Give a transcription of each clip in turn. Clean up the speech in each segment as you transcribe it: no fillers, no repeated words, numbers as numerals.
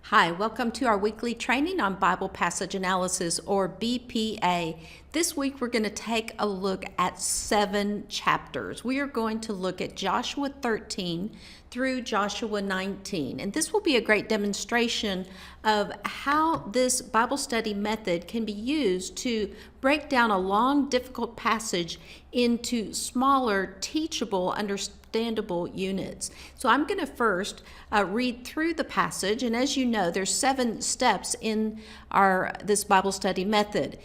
Hi, welcome to our weekly training on Bible Passage Analysis, or BPA. This week we're going to take a look at 7 chapters. We are going to look at Joshua 13 through Joshua 19. And this will be a great demonstration of how this Bible study method can be used to break down a long, difficult passage into smaller, teachable, understandable units. So I'm going to first read through the passage, and as you know, there's 7 steps in this Bible study method.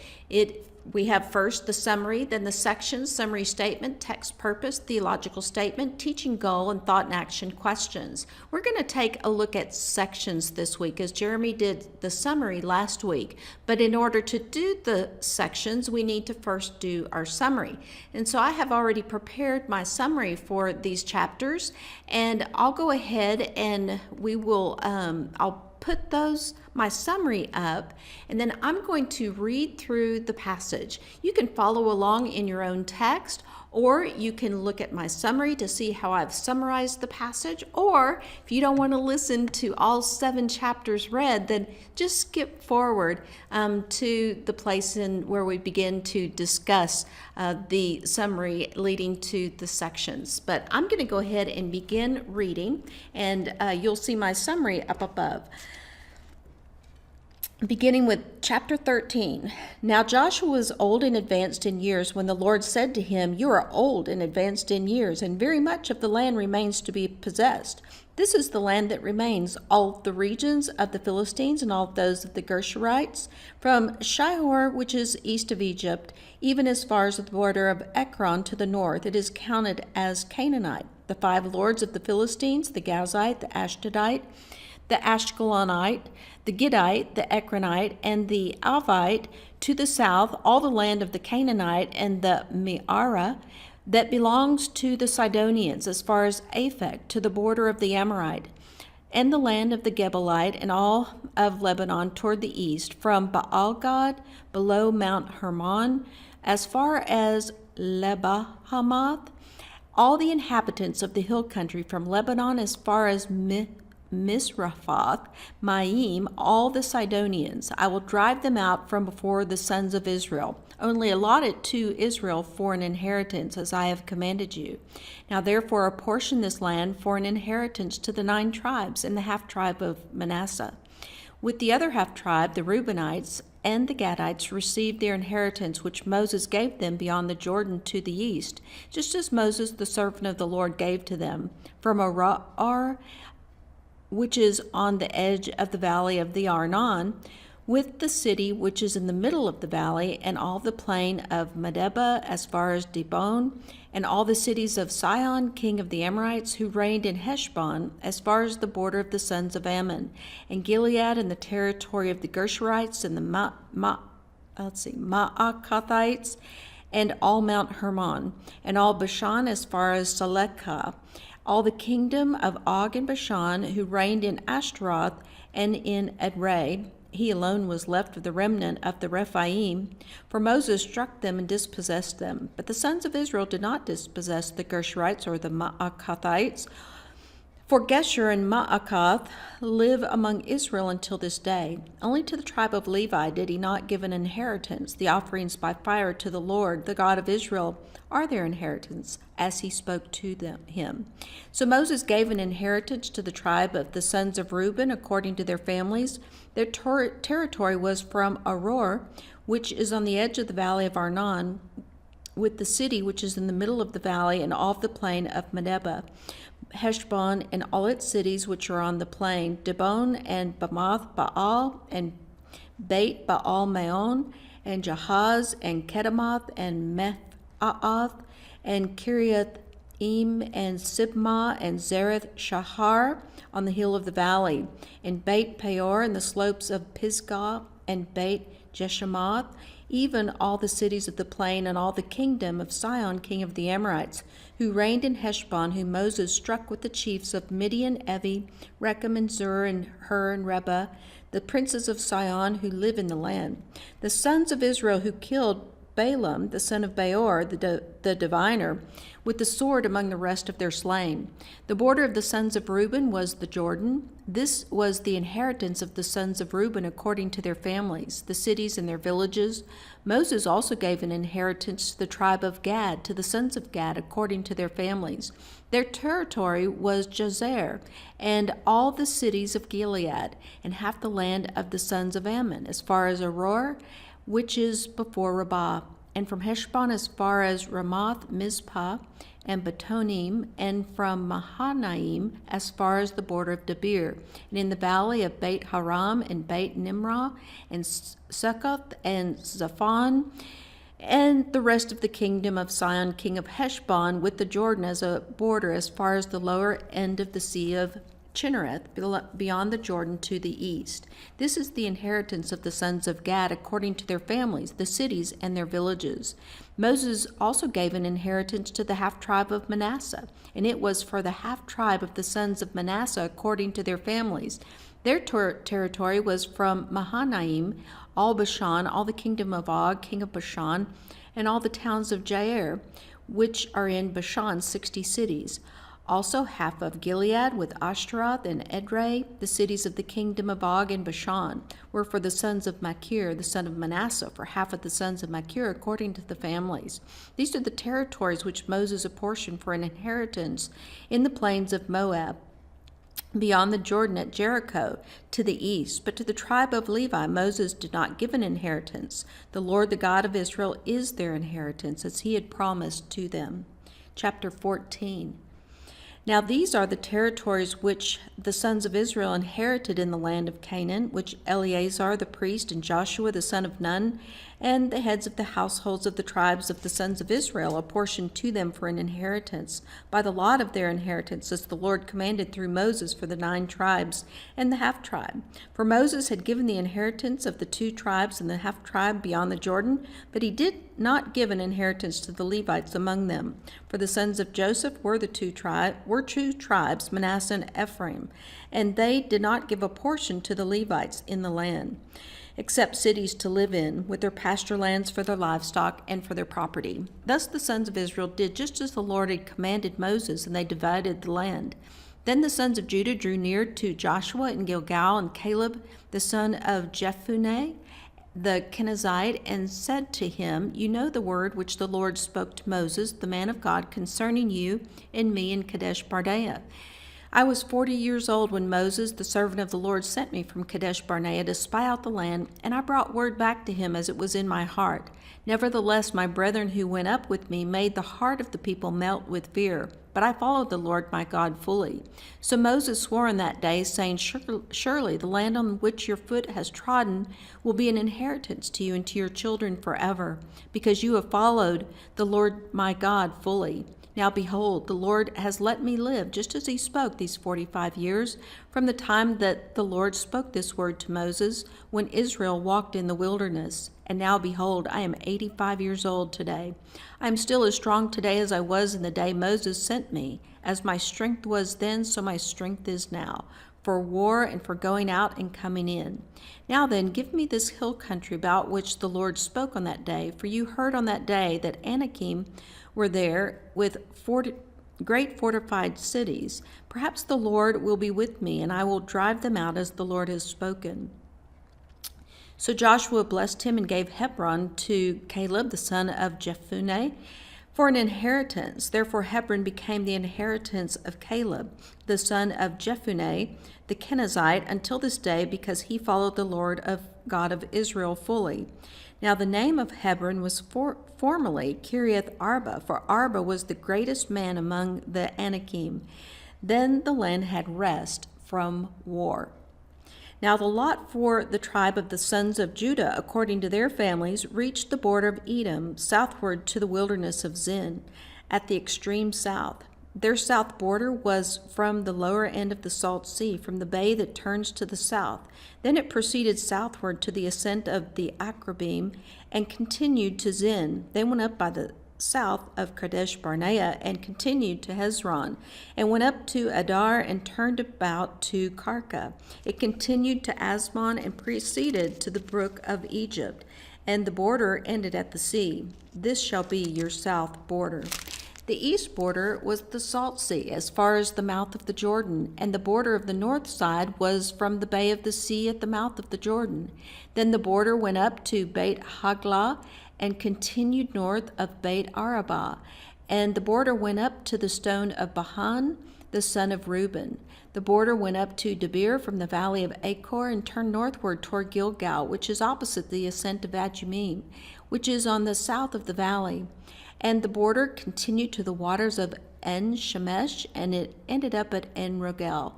We have first the summary, then the sections, summary statement, text purpose, theological statement, teaching goal, and thought and action questions. We're going to take a look at sections this week, as Jeremy did the summary last week. But in order to do the sections, we need to first do our summary. And so I have already prepared my summary for these chapters, and I'll go ahead and I'll put my summary up, and then I'm going to read through the passage. You can follow along in your own text, or you can look at my summary to see how I've summarized the passage, or if you don't want to listen to all 7 chapters read, then just skip forward to the place where we begin to discuss the summary leading to the sections. But I'm going to go ahead and begin reading, and you'll see my summary up above. Beginning with chapter 13. Now Joshua was old and advanced in years when the Lord said to him, "You are old and advanced in years, and very much of the land remains to be possessed. This is the land that remains, all the regions of the Philistines and all those of the Gershurites, from Shihor, which is east of Egypt, even as far as the border of Ekron to the north. It is counted as Canaanite. The 5 lords of the Philistines, the Gazite, the Ashdodite, the Ashkelonite, the Gittite, the Ekronite, and the Alvite to the south, all the land of the Canaanite and the Meara that belongs to the Sidonians, as far as Aphek to the border of the Amorite, and the land of the Gebelite, and all of Lebanon toward the east, from Baal-gad below Mount Hermon, as far as Lebahamath, all the inhabitants of the hill country, from Lebanon as far as Misraphoth Maim, all the Sidonians. I will drive them out from before the sons of Israel. Only allot it to Israel for an inheritance, as I have commanded you. Now therefore apportion this land for an inheritance to the 9 tribes and the half-tribe of Manasseh. With the other half-tribe, the Reubenites and the Gadites received their inheritance, which Moses gave them beyond the Jordan to the east, just as Moses, the servant of the Lord, gave to them, from Arar, which is on the edge of the valley of the Arnon, with the city which is in the middle of the valley, and all the plain of Medeba as far as Dibon, and all the cities of Sihon, king of the Amorites, who reigned in Heshbon, as far as the border of the sons of Ammon, and Gilead, and the territory of the Gershurites, and the Maacathites, and all Mount Hermon, and all Bashan as far as Salekah, all the kingdom of Og and Bashan, who reigned in Ashtaroth and in Edrei. He alone was left of the remnant of the Rephaim, for Moses struck them and dispossessed them. But the sons of Israel did not dispossess the Gershurites or the Maacathites, for Geshur and Maacath live among Israel until this day. Only to the tribe of Levi did he not give an inheritance. The offerings by fire to the Lord, the God of Israel, are their inheritance, as he spoke to him. So Moses gave an inheritance to the tribe of the sons of Reuben according to their families. Their territory was from Aroer, which is on the edge of the valley of Arnon, with the city which is in the middle of the valley, and all of the plain of Medeba, Heshbon and all its cities which are on the plain, Dibon and Bamoth Baal and Beit Baal Maon and Jahaz and Kedemoth and Methaath and Kiriath-im and Sibmah and Zareth Shahar on the hill of the valley, and Beit Peor and the slopes of Pisgah and Beit Jeshemoth, even all the cities of the plain, and all the kingdom of Sihon, king of the Amorites, who reigned in Heshbon, whom Moses struck with the chiefs of Midian, Evi, Rechem, and Zur, and Hur, and Reba, the princes of Sihon, who live in the land. The sons of Israel who killed Balaam, the son of Beor, the diviner, with the sword among the rest of their slain. The border of the sons of Reuben was the Jordan. This was the inheritance of the sons of Reuben according to their families, the cities and their villages. Moses also gave an inheritance to the tribe of Gad, to the sons of Gad, according to their families. Their territory was Jazer, and all the cities of Gilead, and half the land of the sons of Ammon, as far as Aroer, which is before Rabbah, and from Heshbon as far as Ramoth Mizpah and Betonim, and from Mahanaim as far as the border of Debir, and in the valley of Beit Haram and Beit Nimrah and Succoth and Zaphon, and the rest of the kingdom of Sihon, king of Heshbon, with the Jordan as a border as far as the lower end of the sea of Chinnereth, beyond the Jordan to the east. This is the inheritance of the sons of Gad according to their families, the cities and their villages. Moses also gave an inheritance to the half-tribe of Manasseh, and it was for the half-tribe of the sons of Manasseh according to their families. Their territory was from Mahanaim, all Bashan, all the kingdom of Og, king of Bashan, and all the towns of Jair, which are in Bashan, 60 cities. Also half of Gilead with Ashtaroth and Edrei, the cities of the kingdom of Og and Bashan, were for the sons of Machir, the son of Manasseh, for half of the sons of Machir according to the families. These are the territories which Moses apportioned for an inheritance in the plains of Moab, beyond the Jordan at Jericho, to the east. But to the tribe of Levi Moses did not give an inheritance. The Lord, the God of Israel, is their inheritance, as he had promised to them. Chapter 14. Now these are the territories which the sons of Israel inherited in the land of Canaan, which Eleazar the priest and Joshua the son of Nun and the heads of the households of the tribes of the sons of Israel apportioned to them for an inheritance, by the lot of their inheritance, as the Lord commanded through Moses for the 9 tribes and the half-tribe. For Moses had given the inheritance of the 2 tribes and the half-tribe beyond the Jordan, but he did not give an inheritance to the Levites among them. For the sons of Joseph were 2 tribes, Manasseh and Ephraim, and they did not give a portion to the Levites in the land, except cities to live in, with their pasture lands for their livestock and for their property. Thus the sons of Israel did just as the Lord had commanded Moses, and they divided the land. Then the sons of Judah drew near to Joshua in Gilgal, and Caleb the son of Jephunneh the Kenizzite, and said to him, You know the word which the Lord spoke to Moses, the man of God, concerning you and me in Kadesh Barnea. I was 40 years old when Moses, the servant of the Lord, sent me from Kadesh Barnea to spy out the land, and I brought word back to him as it was in my heart. Nevertheless, my brethren who went up with me made the heart of the people melt with fear, but I followed the Lord my God fully. So Moses swore on that day, saying, Surely the land on which your foot has trodden will be an inheritance to you and to your children forever, because you have followed the Lord my God fully. Now behold, the Lord has let me live, just as he spoke these 45 years, from the time that the Lord spoke this word to Moses, when Israel walked in the wilderness. And now behold, I am 85 years old today. I am still as strong today as I was in the day Moses sent me. As my strength was then, so my strength is now, for war and for going out and coming in. Now then, give me this hill country about which the Lord spoke on that day, for you heard on that day that Anakim were there with great fortified cities. Perhaps the Lord will be with me, and I will drive them out as the Lord has spoken. So Joshua blessed him and gave Hebron to Caleb, the son of Jephunneh, for an inheritance. Therefore Hebron became the inheritance of Caleb, the son of Jephunneh, the Kenizzite, until this day, because he followed the Lord of God of Israel fully. Now the name of Hebron was formerly Kiriath Arba, for Arba was the greatest man among the Anakim. Then the land had rest from war. Now the lot for the tribe of the sons of Judah, according to their families, reached the border of Edom, southward to the wilderness of Zin, at the extreme south. Their south border was from the lower end of the Salt Sea, from the bay that turns to the south. Then it proceeded southward to the ascent of the Akrabim, and continued to Zin. Then went up by the south of Kadesh Barnea, and continued to Hezron, and went up to Adar, and turned about to Karka. It continued to Asmon, and proceeded to the brook of Egypt, and the border ended at the sea. This shall be your south border. The east border was the Salt Sea, as far as the mouth of the Jordan, and the border of the north side was from the bay of the sea at the mouth of the Jordan. Then the border went up to Beit Haglah and continued north of Beit Arabah, and the border went up to the stone of Bahan, the son of Reuben. The border went up to Debir from the valley of Achor and turned northward toward Gilgal, which is opposite the ascent of Adumim, which is on the south of the valley. And the border continued to the waters of En Shemesh, and it ended up at En Rogel.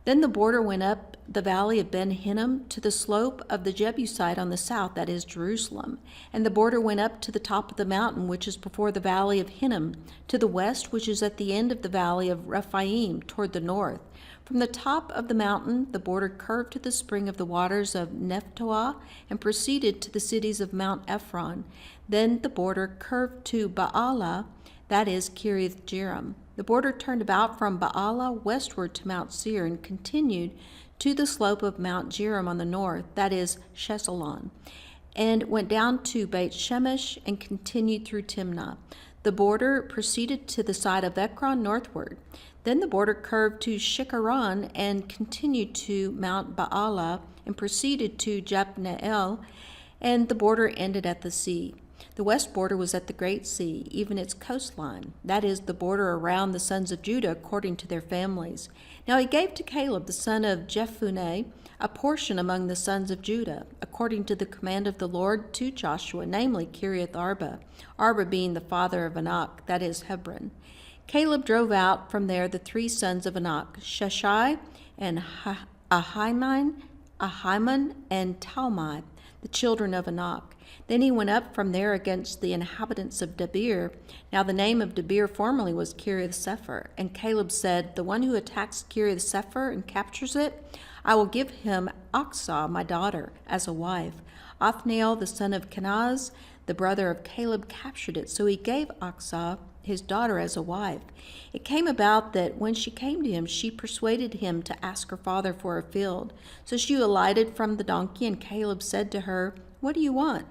Then the border went up the valley of Ben Hinnom to the slope of the Jebusite on the south, that is Jerusalem. And the border went up to the top of the mountain, which is before the valley of Hinnom, to the west, which is at the end of the valley of Rephaim, toward the north. From the top of the mountain, the border curved to the spring of the waters of Nephtoah and proceeded to the cities of Mount Ephron. Then the border curved to Baalah, that is Kiriath Jearim. The border turned about from Baalah westward to Mount Seir and continued to the slope of Mount Jearim on the north, that is Chesalon, and went down to Beit Shemesh and continued through Timnah. The border proceeded to the side of Ekron northward. Then the border curved to Shikharon and continued to Mount Baalah and proceeded to Jabneel, and the border ended at the sea. The west border was at the Great Sea, even its coastline. That is the border around the sons of Judah according to their families. Now he gave to Caleb the son of Jephunneh a portion among the sons of Judah, according to the command of the Lord to Joshua, namely Kiriath Arba, Arba being the father of Anak, that is Hebron. Caleb drove out from there the three sons of Anak, Sheshai and Ahiman and Talmai, the children of Anak. Then he went up from there against the inhabitants of Debir. Now the name of Debir formerly was Kiriath-Sepher. And Caleb said, the one who attacks Kiriath-Sepher and captures it, I will give him Achsah, my daughter, as a wife. Othniel, the son of Kenaz, the brother of Caleb, captured it. So he gave Achsah his daughter as a wife. It came about that when she came to him, she persuaded him to ask her father for a field. So she alighted from the donkey, and Caleb said to her, what do you want?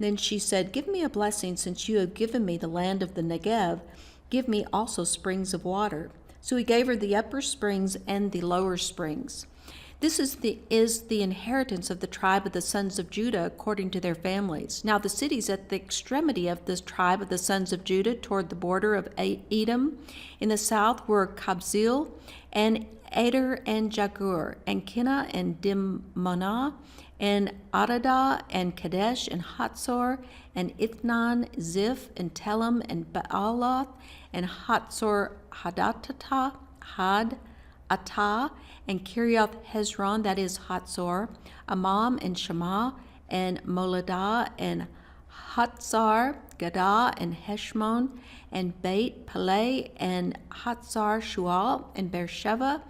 Then she said, give me a blessing, since you have given me the land of the Negev. Give me also springs of water. So he gave her the upper springs and the lower springs. This is the inheritance of the tribe of the sons of Judah according to their families. Now the cities at the extremity of this tribe of the sons of Judah toward the border of Edom in the south were Kabzeel and Ader and Jagur and Kinna and Dimmonah and Adadah and Kadesh and Hatzor and Ithnan, Ziph and Telem and Baaloth and Hatzor Hadatah, Atah, and Kiriath Hezron, that is Hatzor, Amam and Shema, and Moladah, and Hatzar, Gadah, and Heshmon, and Beit Peleh, and Hatzar Shual, and Beersheba,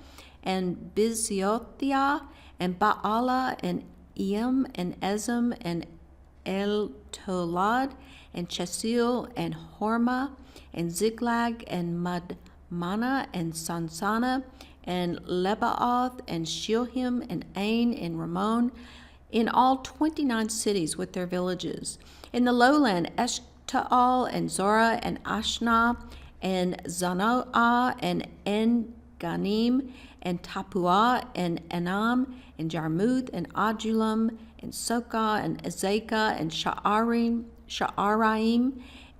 and Biziothia, and Baalah, and Eam, and Ezem, and El Tolad, and Chesil, and Hormah, and Ziklag, and Madmana, and Sansana, and Lebaoth, and Shilhim, and Ain, and Ramon, in all 29 cities with their villages. In the lowland, Eshtaol, and Zorah, and Ashna, and Zanoah, and En-Ganim, and Tappuah, and Anam, and Jarmuth, and Adullam, and Sokah, and Azekah, and Sha'araim,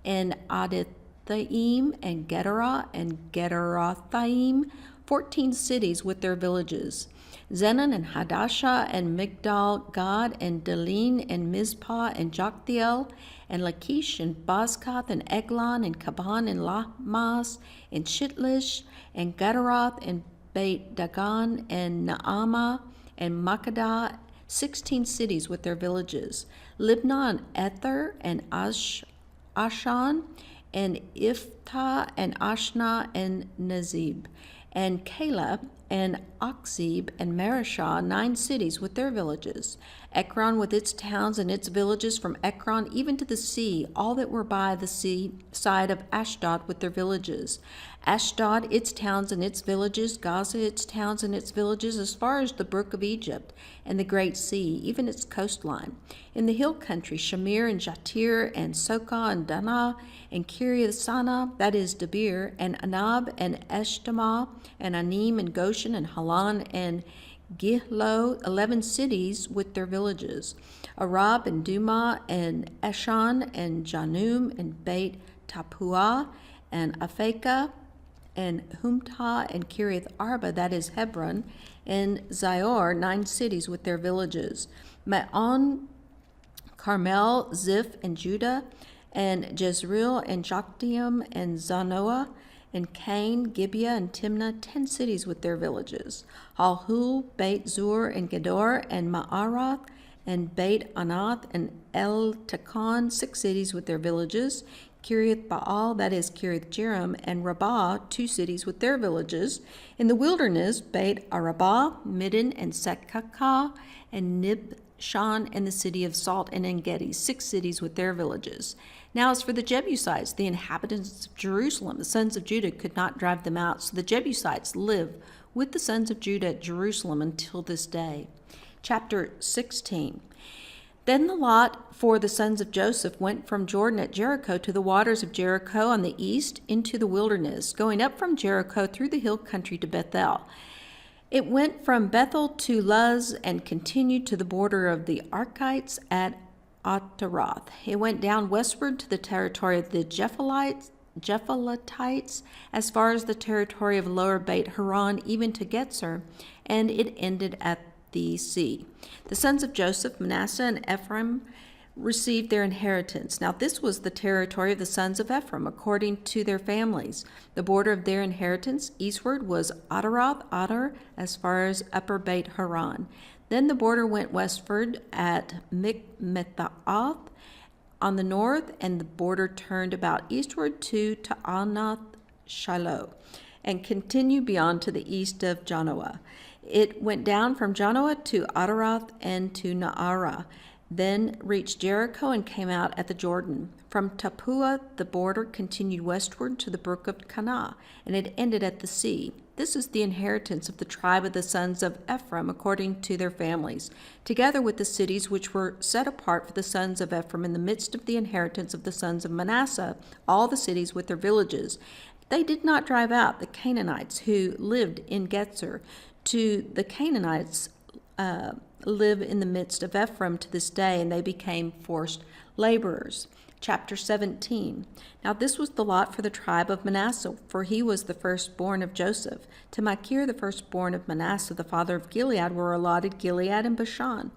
and Adithaim, and Gederah, and Gederothaim, 14 cities with their villages. Zenon, and Hadashah, and Migdal Gad, and Delin, and Mizpah, and Joktheel, and Lachish, and Bozkath, and Eglon, and Kaban, and Lahmas, and Shitlish, and Gederoth, and Beit Dagon, and Naamah, and Makkedah, 16 cities with their villages. Libnah, and Ether, and Ashan, and Iftah, and Ashna, and Nazib, and Caleb, and Akzib, and Marishah, 9 cities with their villages. Ekron with its towns and its villages, from Ekron even to the sea, all that were by the sea side of Ashdod with their villages. Ashdod, its towns and its villages, Gaza, its towns and its villages, as far as the brook of Egypt and the great sea, even its coastline. In the hill country, Shamir and Jatir and Sokah and Danah and Kiriath-Sana, that is Debir, and Anab and Eshtemoa and Anim and Goshen and Halan and Gihlo, 11 cities with their villages. Arab and Duma and Eshan and Janum and Beit Tappuah and Aphekah and Humtah and Kiriath Arba, that is Hebron, and Zior, 9 cities with their villages. Maon, Carmel, Ziph, and Judah, and Jezreel, and Jokdeam, and Zanoah, and Cain, Gibeah, and Timnah, 10 cities with their villages. Halhul, Beit Zur, and Gedor, and Ma'arath, and Beit Anath, and El Takon, 6 cities with their villages. Kiriath Baal, that is Kiriath Jearim, and Rabbah, 2 cities with their villages. In the wilderness, Beit Arabah, Middin, and Sekakah, and Nibshan, and the city of Salt, and En-Gedi, 6 cities with their villages. Now as for the Jebusites, the inhabitants of Jerusalem, the sons of Judah could not drive them out, so the Jebusites live with the sons of Judah at Jerusalem until this day. Chapter 16. Then the lot for the sons of Joseph went from Jordan at Jericho to the waters of Jericho on the east into the wilderness, going up from Jericho through the hill country to Bethel. It went from Bethel to Luz and continued to the border of the Archites at Ataroth. It went down westward to the territory of the Japhletites as far as the territory of Lower Beit Horon, even to Getzer, and it ended at the sea. The sons of Joseph, Manasseh, and Ephraim received their inheritance. Now this was the territory of the sons of Ephraim, according to their families. The border of their inheritance eastward was Ataroth, Adar, as far as Upper Beit Horon. Then the border went westward at Mikmethaoth on the north, and the border turned about eastward to Ta'anath Shiloh, and continued beyond to the east of Janoah. It went down from Janoah to Ataroth and to Naarah, then reached Jericho and came out at the Jordan. From Tappuah the border continued westward to the brook of Kanah, and it ended at the sea. This is the inheritance of the tribe of the sons of Ephraim according to their families, together with the cities which were set apart for the sons of Ephraim in the midst of the inheritance of the sons of Manasseh, all the cities with their villages. They did not drive out the Canaanites who lived in Getzer. To the Canaanites live in the midst of Ephraim to this day, and they became forced laborers. Chapter 17. Now this was the lot for the tribe of Manasseh, for he was the firstborn of Joseph. To Machir, the firstborn of Manasseh, the father of Gilead, were allotted Gilead and Bashan,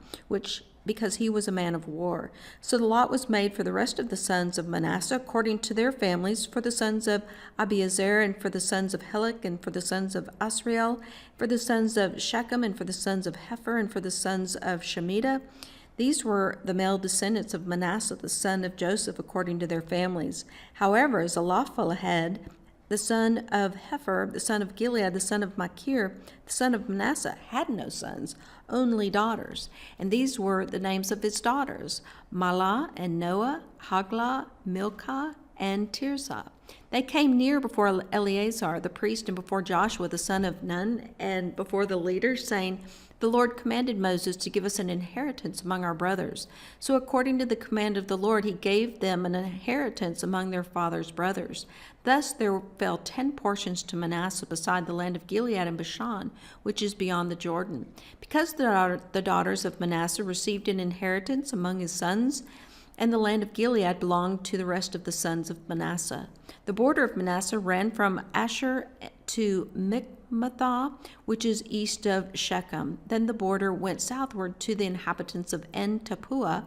because he was a man of war. So the lot was made for the rest of the sons of Manasseh according to their families, for the sons of Abiezer, and for the sons of Helek, and for the sons of Asriel, for the sons of Shechem, and for the sons of Hefer, and for the sons of Shemitah. These were the male descendants of Manasseh, the son of Joseph, according to their families. However, Zelophehad, the son of Hefer, the son of Gilead, the son of Machir, the son of Manasseh, had no sons, only daughters. And these were the names of his daughters, Mahlah and Noah, Haglah, Milcah, and Tirzah. They came near before Eleazar the priest and before Joshua the son of Nun and before the leaders, saying, "The Lord commanded Moses to give us an inheritance among our brothers." So according to the command of the Lord, he gave them an inheritance among their father's brothers. Thus there fell 10 portions to Manasseh beside the land of Gilead and Bashan, which is beyond the Jordan. Because the daughters of Manasseh received an inheritance among his sons, and the land of Gilead belonged to the rest of the sons of Manasseh. The border of Manasseh ran from Asher to Mikmethah, which is east of Shechem. Then the border went southward to the inhabitants of En-Tappuah.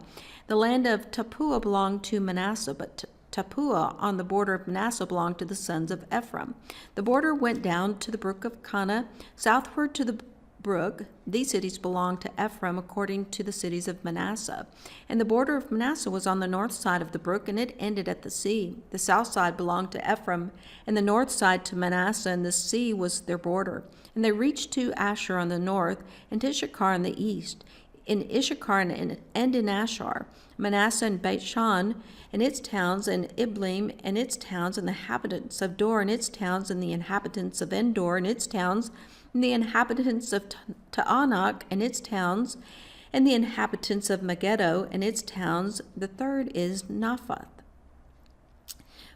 The land of Tappuah belonged to Manasseh, but Tappuah on the border of Manasseh belonged to the sons of Ephraim. The border went down to the brook of Kanah, southward to the brook. These cities belonged to Ephraim according to the cities of Manasseh. And the border of Manasseh was on the north side of the brook, and it ended at the sea. The south side belonged to Ephraim, and the north side to Manasseh, and the sea was their border. And they reached to Asher on the north, and to Issachar on the east. in Issachar and in Asher, Manasseh and Beth-shan and its towns, and Iblim and its towns, and the inhabitants of Dor and its towns, and the inhabitants of Endor and its towns, and the inhabitants of Taanach and its towns, and the inhabitants of Megiddo and its towns. The third is Naphath.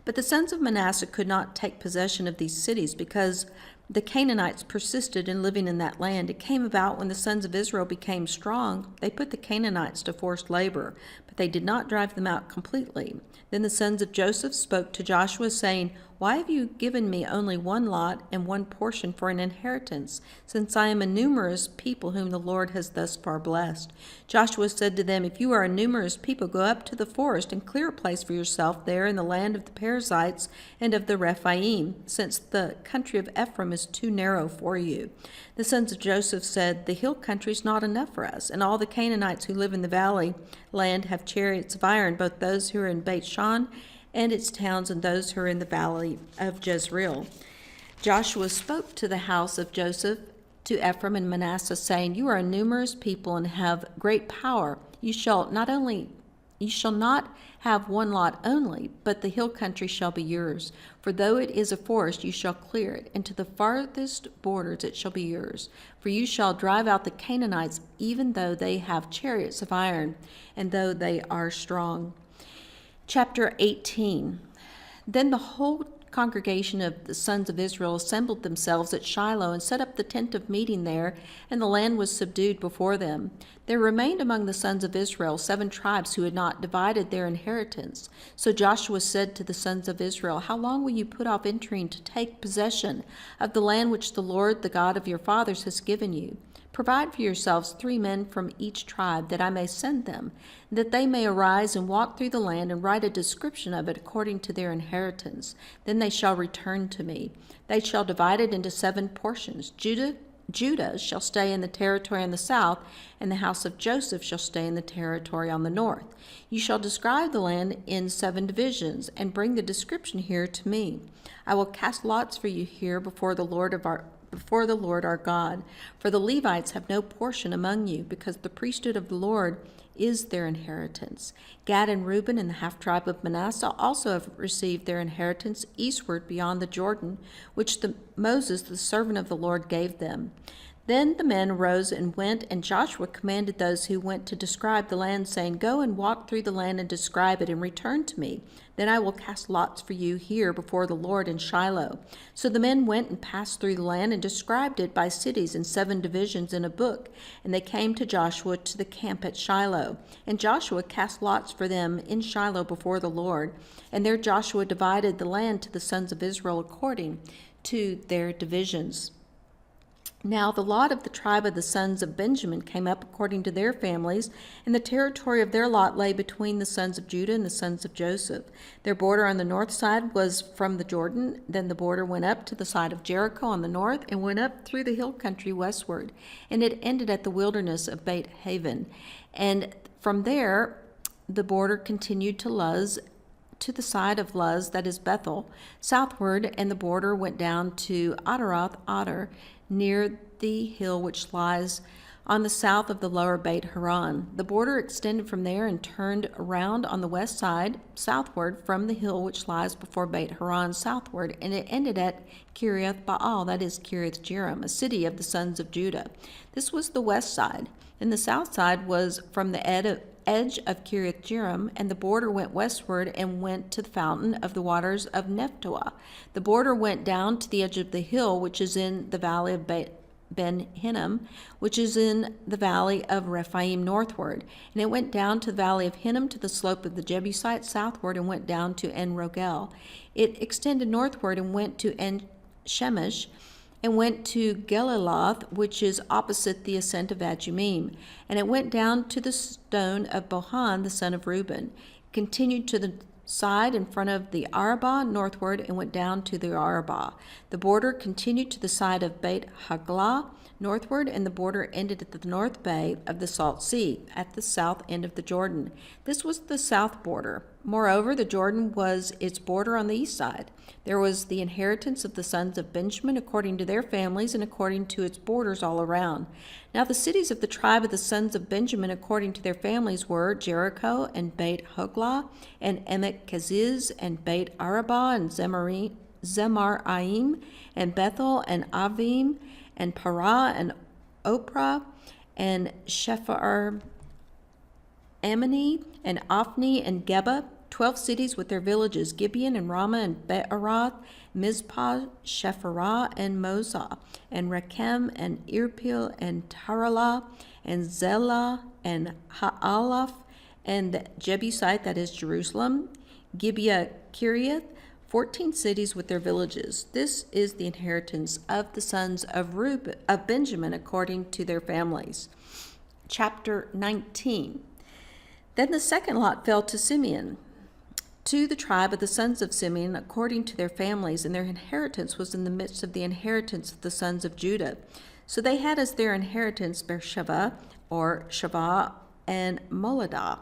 But the sons of Manasseh could not take possession of these cities because the Canaanites persisted in living in that land. It came about when the sons of Israel became strong, they put the Canaanites to forced labor, but they did not drive them out completely. Then the sons of Joseph spoke to Joshua, saying, "Why have you given me only one lot and one portion for an inheritance, since I am a numerous people whom the Lord has thus far blessed?" Joshua said to them, "If you are a numerous people, go up to the forest and clear a place for yourself there in the land of the Perizzites and of the Rephaim, since the country of Ephraim is too narrow for you." The sons of Joseph said, "The hill country is not enough for us, and all the Canaanites who live in the valley land have chariots of iron, both those who are in Beth-shan and its towns, and those who are in the valley of Jezreel." Joshua spoke to the house of Joseph, to Ephraim and Manasseh, saying, "You are a numerous people and have great power. You shall not have one lot only, but the hill country shall be yours. For though it is a forest, you shall clear it, and to the farthest borders it shall be yours. For you shall drive out the Canaanites, even though they have chariots of iron, and though they are strong." Chapter 18. Then the whole congregation of the sons of Israel assembled themselves at Shiloh and set up the tent of meeting there, and the land was subdued before them. There remained among the sons of Israel 7 tribes who had not divided their inheritance. So Joshua said to the sons of Israel, "How long will you put off entering to take possession of the land which the Lord, the God of your fathers, has given you? Provide for yourselves 3 men from each tribe, that I may send them, that they may arise and walk through the land and write a description of it according to their inheritance. Then they shall return to me. They shall divide it into 7 portions. Judah shall stay in the territory on the south, and the house of Joseph shall stay in the territory on the north. You shall describe the land in 7 divisions, and bring the description here to me. I will cast lots for you here before the Lord our God. For the Levites have no portion among you, because the priesthood of the Lord is their inheritance. Gad and Reuben and the half-tribe of Manasseh also have received their inheritance eastward beyond the Jordan, which Moses, the servant of the Lord, gave them." Then the men arose and went, and Joshua commanded those who went to describe the land, saying, "Go and walk through the land and describe it, and return to me. Then I will cast lots for you here before the Lord in Shiloh." So the men went and passed through the land and described it by cities in 7 divisions in a book. And they came to Joshua to the camp at Shiloh. And Joshua cast lots for them in Shiloh before the Lord. And there Joshua divided the land to the sons of Israel according to their divisions. Now the lot of the tribe of the sons of Benjamin came up according to their families, and the territory of their lot lay between the sons of Judah and the sons of Joseph. Their border on the north side was from the Jordan. Then the border went up to the side of Jericho on the north, and went up through the hill country westward, and it ended at the wilderness of Beth Haven. And from there the border continued to Luz, to the side of Luz, that is Bethel, southward, and the border went down to Adaroth Adar, near the hill which lies on the south of the lower Beit Haran. The border extended from there and turned around on the west side, southward, from the hill which lies before Beit Haran southward, and it ended at Kiriath Baal, that is Kiriath Jearim, a city of the sons of Judah. This was the west side, and the south side was from the edge of Kiriath Jearim, and the border went westward and went to the fountain of the waters of Nephtoah. The border went down to the edge of the hill which is in the valley of Ben Hinnom, which is in the valley of Rephaim northward. And it went down to the valley of Hinnom to the slope of the Jebusites southward, and went down to En Rogel. It extended northward and went to En Shemesh, and went to Geliloth, which is opposite the ascent of Adumim. And it went down to the stone of Bohan, the son of Reuben, continued to the side in front of the Arabah northward, and went down to the Arabah. The border continued to the side of Beit Haglah northward, and the border ended at the north bay of the Salt Sea, at the south end of the Jordan. This was the south border. Moreover, the Jordan was its border on the east side. There was the inheritance of the sons of Benjamin according to their families and according to its borders all around. Now the cities of the tribe of the sons of Benjamin according to their families were Jericho, and Beit Hoglah, and Emek Keziz, and Beit Arabah, and Zemaraim, and Bethel, and Avim, and Parah, and Oprah, and Shephar Ammoni, and Ophni, and Geba, 12 cities with their villages, Gibeon, and Ramah, and Be'eroth, Mizpah, Shepharah, and Mozah, and Rechem, and Irpil, and Taralah, and Zelah, and Ha'alaph, and the Jebusite, that is Jerusalem, Gibeah Kiriath, 14 cities with their villages. This is the inheritance of the sons of Benjamin according to their families. Chapter 19. Then the second lot fell to Simeon, to the tribe of the sons of Simeon according to their families, and their inheritance was in the midst of the inheritance of the sons of Judah. So they had as their inheritance Beersheba, or Shavah, and Moladah,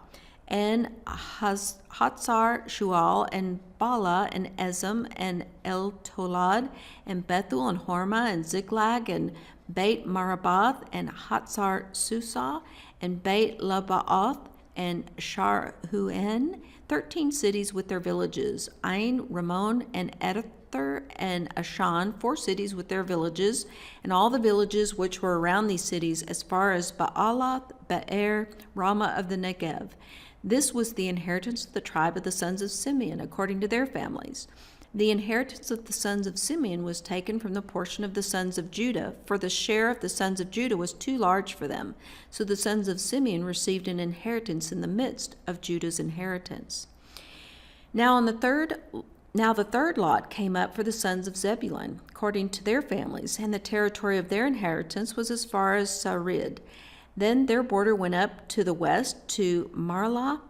and Hatzar Shual, and Bala, and Ezem, and El Tolad, and Bethel, and Hormah, and Ziklag, and Beit Marabath, and Hatzar Susah, and Beit Labaoth, and Sharhuen, 13 cities with their villages, Ain, Ramon, and Edither, and Ashan, 4 cities with their villages, and all the villages which were around these cities as far as Baalath, Be'er, Ramah of the Negev. This was the inheritance of the tribe of the sons of Simeon according to their families. The inheritance of the sons of Simeon was taken from the portion of the sons of Judah, for the share of the sons of Judah was too large for them. So the sons of Simeon received an inheritance in the midst of Judah's inheritance. Now the third lot came up for the sons of Zebulun, according to their families, and the territory of their inheritance was as far as Sarid. Then their border went up to the west to Marlah,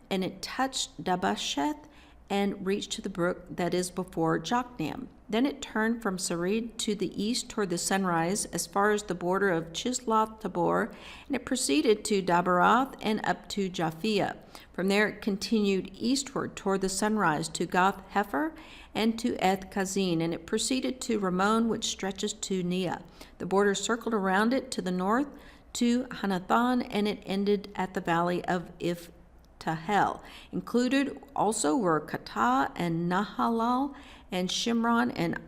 and it touched Dabasheth, and reached to the brook that is before Jokneam. Then it turned from Sarid to the east toward the sunrise, as far as the border of Chisloth Tabor, and it proceeded to Dabarath and up to Japhia. From there it continued eastward toward the sunrise to Gath Hefer and to Eth Kazin, and it proceeded to Ramon, which stretches to Neah. The border circled around it to the north to Hanathan, and it ended at the valley of Iftahel. Included also were Katah and Nahalal and Shimron and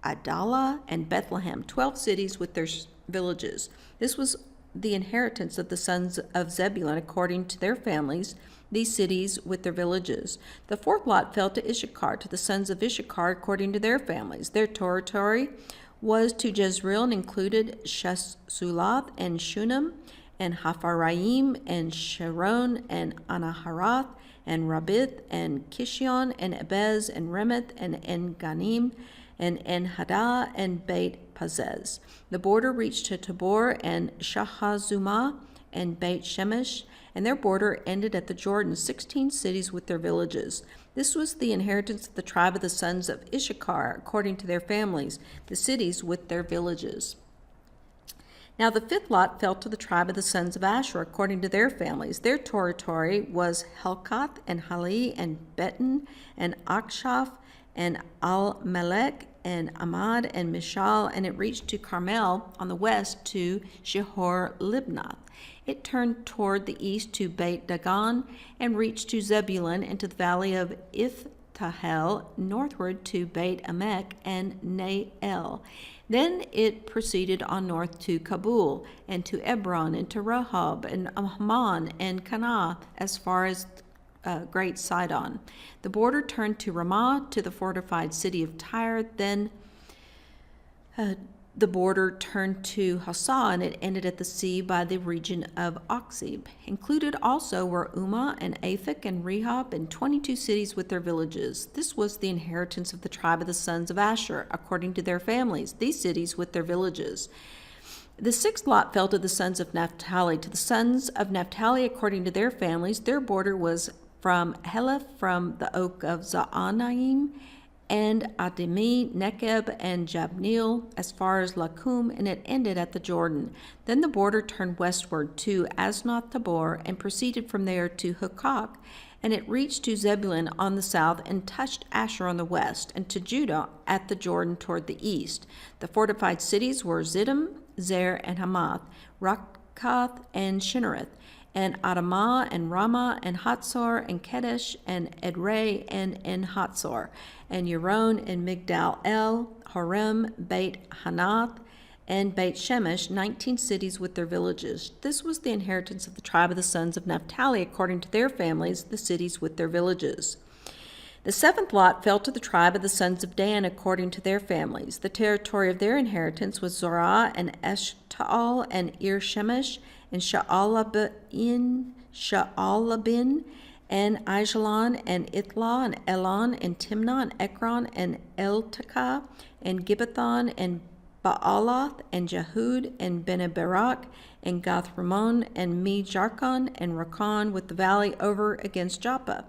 Adalah and Bethlehem, 12 cities with their villages. This was the inheritance of the sons of Zebulun according to their families, these cities with their villages. The fourth lot fell to Issachar, to the sons of Issachar according to their families. Their territory was to Jezreel and included Shesulath and Shunem and Hapharaim and Sharon and Anaharath and Rabith and Kishion and Ebez and Remeth and En-Ganim and En-Hadah and Beit Pazez. The border reached to Tabor and Shahazumah and Beit Shemesh, and their border ended at the Jordan, 16 cities with their villages. This was the inheritance of the tribe of the sons of Issachar, according to their families, the cities with their villages. Now the fifth lot fell to the tribe of the sons of Asher, according to their families. Their territory was Helkath and Hali and Beton and Akshaph and Al-Melech and Amad and Mishal, and it reached to Carmel on the west to Shihor Libnath. It turned toward the east to Beit Dagon and reached to Zebulun into the valley of Iftahel, northward to Beit Emek and Nael. Then it proceeded on north to Kabul and to Ebron and to Rehob and Amman and Kanah as far as Great Sidon. The border turned to Ramah, to the fortified city of Tyre. Then the border turned to Hassa, and it ended at the sea by the region of Oxib. Included also were Ummah and Aphek and Rehob and 22 cities with their villages. This was the inheritance of the tribe of the sons of Asher, according to their families, these cities with their villages. The sixth lot fell to the sons of Naphtali. To the sons of Naphtali, according to their families, their border was from Heleph, from the oak of Zaanaim, and Adimi, Nekeb, and Jabneel, as far as Lakum, and it ended at the Jordan. Then the border turned westward to Asnoth Tabor, and proceeded from there to Hukok, and it reached to Zebulun on the south, and touched Asher on the west, and to Judah at the Jordan toward the east. The fortified cities were Ziddim, Zer, and Hamath, Rakkath, and Shinnereth, and Adamah, and Ramah, and Hatzor, and Kedesh, and Edrei, and En-Hatzor, and Yeron, and Migdal El, Horem, Beit Hanath, and Beit Shemesh, 19 cities with their villages. This was the inheritance of the tribe of the sons of Naphtali, according to their families, the cities with their villages. The seventh lot fell to the tribe of the sons of Dan, according to their families. The territory of their inheritance was Zorah, and Eshtaol, and Ir-Shemesh, and Sha'alabin, and Aijalon, and Ithla, and Elon, and Timnah, and Ekron, and Eltekah, and Gibbethon, and Baalath, and Jehud, and Beneberak, and Gath-Rimmon, and Me-Jarkon, and Rakan, with the valley over against Joppa.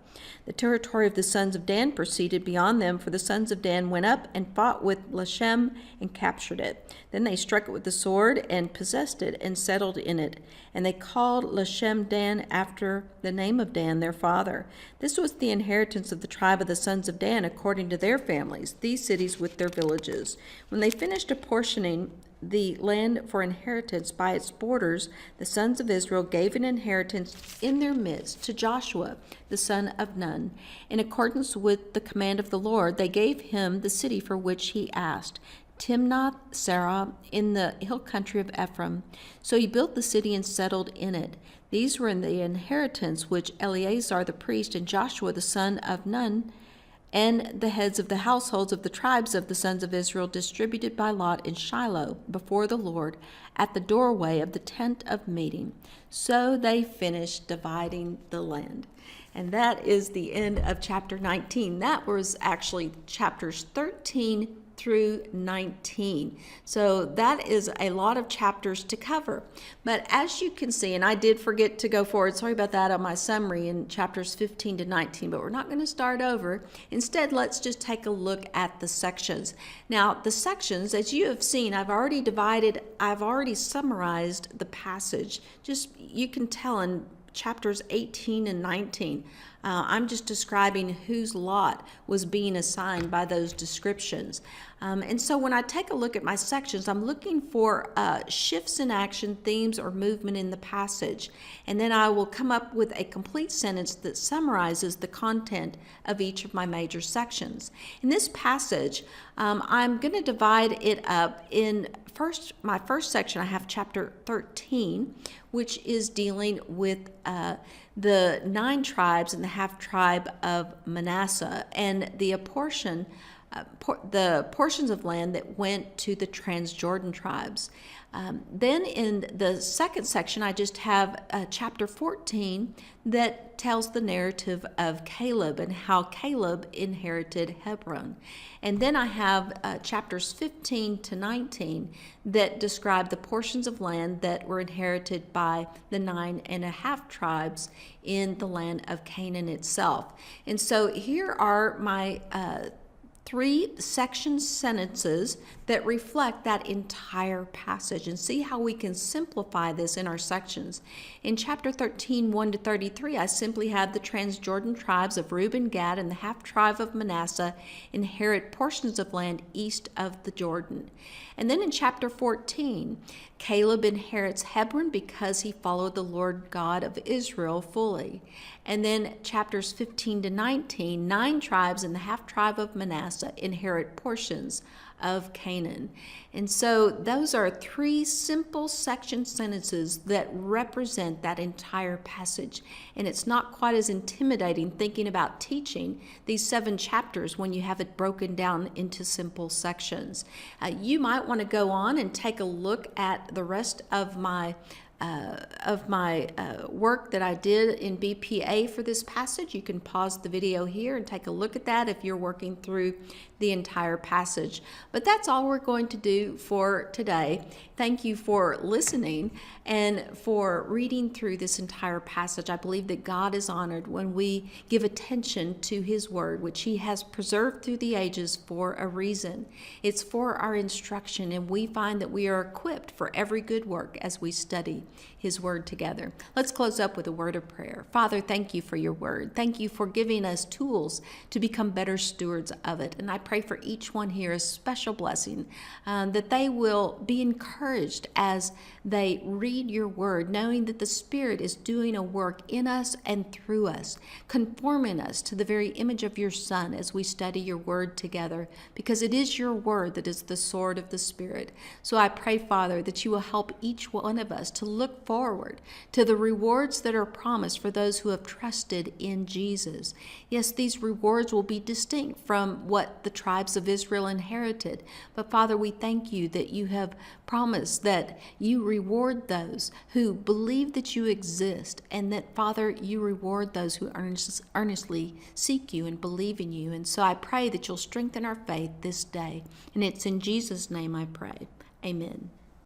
The territory of the sons of Dan proceeded beyond them, for the sons of Dan went up and fought with Lashem and captured it. Then they struck it with the sword and possessed it and settled in it. And they called Lashem Dan after the name of Dan, their father. This was the inheritance of the tribe of the sons of Dan, according to their families, these cities with their villages. When they finished apportioning the land for inheritance by its borders, the sons of Israel gave an inheritance in their midst to Joshua, the son of Nun. In accordance with the command of the Lord, they gave him the city for which he asked, Timnath Serah, in the hill country of Ephraim. So he built the city and settled in it. These were in the inheritance which Eleazar the priest and Joshua the son of Nun and the heads of the households of the tribes of the sons of Israel distributed by lot in Shiloh before the Lord at the doorway of the tent of meeting. So they finished dividing the land. And that is the end of chapter 19. That was actually chapters 13 through 19. So that is a lot of chapters to cover. But as you can see, and I did forget to go forward, sorry about that, on my summary in chapters 15 to 19, but we're not going to start over. Instead, let's just take a look at the sections. Now, the sections, as you have seen, I've already summarized the passage. Just, you can tell in chapters 18 and 19, I'm just describing whose lot was being assigned by those descriptions. And so when I take a look at my sections, I'm looking for shifts in action, themes, or movement in the passage. And then I will come up with a complete sentence that summarizes the content of each of my major sections. In this passage, I'm going to divide it up in my first section. I have chapter 13, which is dealing with the 9 tribes and the half tribe of Manasseh, and the portions of land that went to the Transjordan tribes. Then in the second section, I just have chapter 14 that tells the narrative of Caleb and how Caleb inherited Hebron. And then I have chapters 15 to 19 that describe the portions of land that were inherited by the 9.5 tribes in the land of Canaan itself. And so here are my 3 section sentences that reflect that entire passage, and see how we can simplify this in our sections. In chapter 13, 1 to 33, I simply have the Transjordan tribes of Reuben, Gad, and the half tribe of Manasseh inherit portions of land east of the Jordan. And then in chapter 14, Caleb inherits Hebron because he followed the Lord God of Israel fully. And then chapters 15 to 19, 9 tribes and the half tribe of Manasseh inherit portions of Canaan. And so those are 3 simple section sentences that represent that entire passage. And it's not quite as intimidating thinking about teaching these 7 chapters when you have it broken down into simple sections. You might want to go on and take a look at the rest of my work that I did in BPA for this passage. You can pause the video here and take a look at that if you're working through the entire passage. But that's all we're going to do for today. Thank you for listening and for reading through this entire passage. I believe that God is honored when we give attention to His Word, which He has preserved through the ages for a reason. It's for our instruction, and we find that we are equipped for every good work as we study His Word together. Let's close up with a word of prayer. Father, thank you for your Word. Thank you for giving us tools to become better stewards of it. And I pray for each one here a special blessing, that they will be encouraged as they read your Word, knowing that the Spirit is doing a work in us and through us, conforming us to the very image of your Son as we study your Word together, because it is your Word that is the sword of the Spirit. So I pray, Father, that you will help each one of us to look forward to the rewards that are promised for those who have trusted in Jesus. Yes, these rewards will be distinct from what the tribes of Israel inherited. But Father, we thank you that you have promised that you reward those who believe that you exist, and that, Father, you reward those who earnestly seek you and believe in you. And so I pray that you'll strengthen our faith this day. And it's in Jesus' name I pray. Amen.